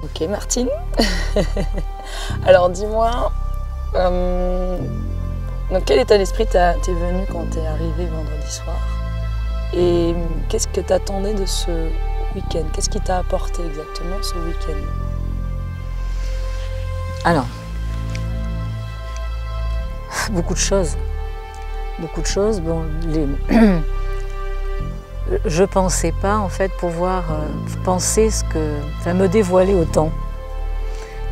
Ok Martine. Alors dis-moi, dans quel état d'esprit t'es venu quand t'es arrivé vendredi soir? Et qu'est-ce que t'attendais de ce week-end? Qu'est-ce qui t'a apporté exactement ce week-end? Alors, beaucoup de choses. Beaucoup de choses. Bon, je pensais pas en fait pouvoir penser me dévoiler autant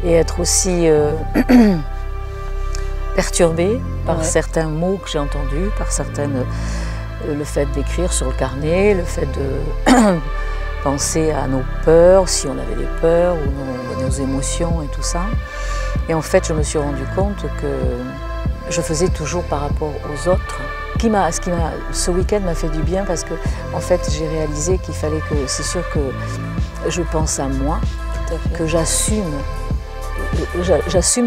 et être aussi perturbée par certains mots que j'ai entendus, par le fait d'écrire sur le carnet, le fait de penser à nos peurs, si on avait des peurs ou nos émotions et tout ça. Et en fait, je me suis rendu compte que je faisais toujours par rapport aux autres. Ce week-end m'a fait du bien parce que en fait, j'ai réalisé qu'il fallait que, c'est sûr que je pense à moi, que j'assume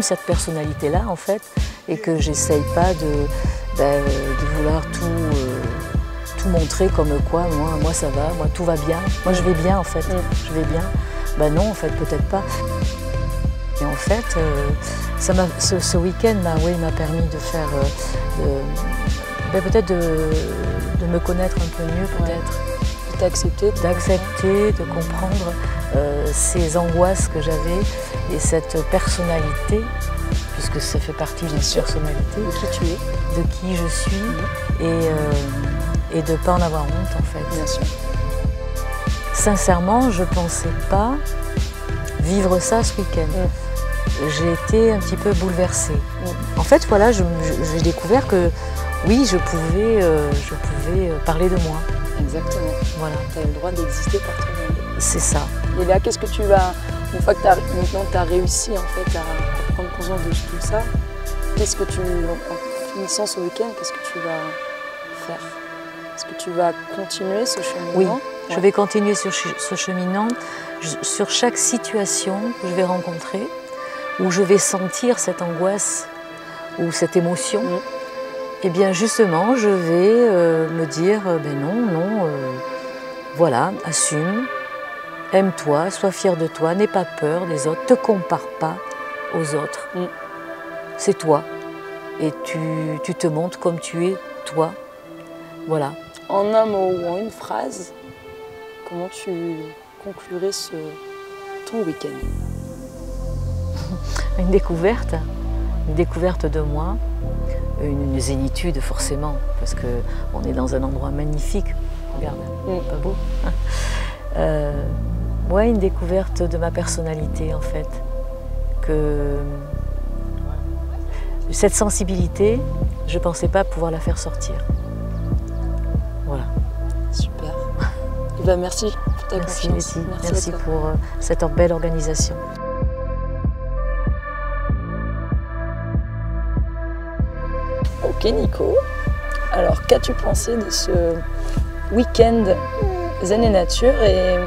cette personnalité-là en fait, et que j'essaye pas de vouloir tout montrer comme quoi moi ça va, moi tout va bien, moi je vais bien en fait, je vais bien. Ben non en fait, peut-être pas. Et en fait, ce week-end m'a permis de faire, peut-être de me connaître un peu mieux, peut-être. D'accepter, de comprendre ces angoisses que j'avais et cette personnalité, puisque ça fait partie de ma personnalité. De qui tu es. De qui je suis et de ne pas en avoir honte en fait. Bien sûr. Sincèrement, je ne pensais pas vivre ça ce week-end. J'ai été un petit peu bouleversée. En fait, voilà, j'ai découvert que oui, je pouvais parler de moi. Exactement. Voilà. Tu as le droit d'exister par toi-même. C'est ça. Et là, qu'est-ce que tu vas, une fois que tu as réussi en fait, à prendre conscience de tout ça, qu'est-ce que en finissant ce week-end, qu'est-ce que tu vas faire? Est-ce que tu vas continuer ce cheminement? Oui, je vais continuer sur ce cheminement, sur chaque situation que je vais rencontrer, où je vais sentir cette angoisse ou cette émotion. Et bien justement, je vais me dire, ben non, voilà, assume, aime-toi, sois fier de toi, n'aie pas peur des autres, ne te compare pas aux autres. C'est toi. Et tu te montres comme tu es, toi. Voilà. En un mot ou en une phrase, comment tu conclurais ton week-end? Une découverte de moi, une zénitude forcément, parce qu'on est dans un endroit magnifique. Regarde, pas beau? Ouais, une découverte de ma personnalité en fait. Cette sensibilité, je ne pensais pas pouvoir la faire sortir. Voilà. Super. Et ben merci pour ta confiance. Merci pour cette belle organisation. Ok Nico, alors qu'as-tu pensé de ce week-end zen et nature et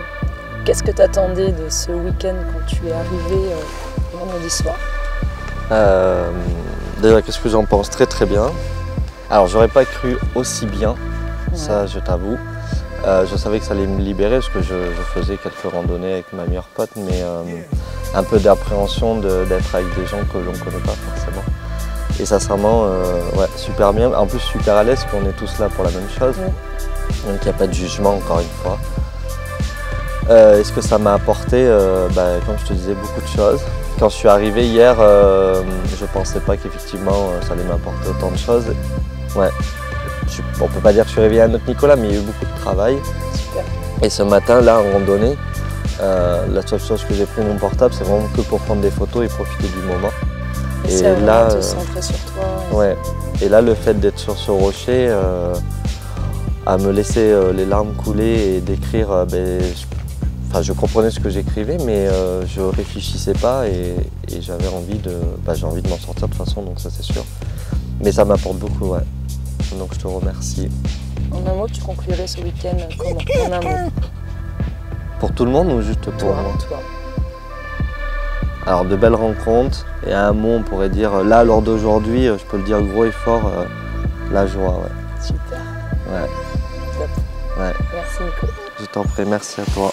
qu'est-ce que tu attendais de ce week-end quand tu es arrivé vendredi soir? Déjà, qu'est-ce que j'en pense? Très très bien. Alors j'aurais pas cru aussi bien, ça je t'avoue. Je savais que ça allait me libérer parce que je faisais quelques randonnées avec ma meilleure pote, mais un peu d'appréhension d'être avec des gens que l'on ne connaît pas forcément. Et sincèrement, ouais, super bien. En plus super à l'aise, qu'on est tous là pour la même chose. Donc il n'y a pas de jugement encore une fois. Est-ce que ça m'a apporté, comme je te disais, beaucoup de choses. Quand je suis arrivé hier, je ne pensais pas qu'effectivement ça allait m'apporter autant de choses. Ouais. On ne peut pas dire que je suis réveillé à notre Nicolas, mais il y a eu beaucoup de travail. Super. Et ce matin, là, en randonnée, la seule chose que j'ai pris mon portable, c'est vraiment que pour prendre des photos et profiter du moment. Et là, te centrer sur toi. Ouais. Et là, le fait d'être sur ce rocher, à me laisser les larmes couler et d'écrire, je comprenais ce que j'écrivais, mais je ne réfléchissais pas et j'avais envie j'ai envie de m'en sortir de toute façon, donc ça c'est sûr. Mais ça m'apporte beaucoup, ouais. Donc je te remercie. En un mot, tu conclurais ce week-end comment? En un mot. Pour tout le monde ou juste pour moi? Toi. Alors de belles rencontres, et à un mot on pourrait dire, là lors d'aujourd'hui, je peux le dire gros et fort, la joie, ouais. Super. Ouais. Top. Ouais. Merci Nico. Je t'en prie, merci à toi.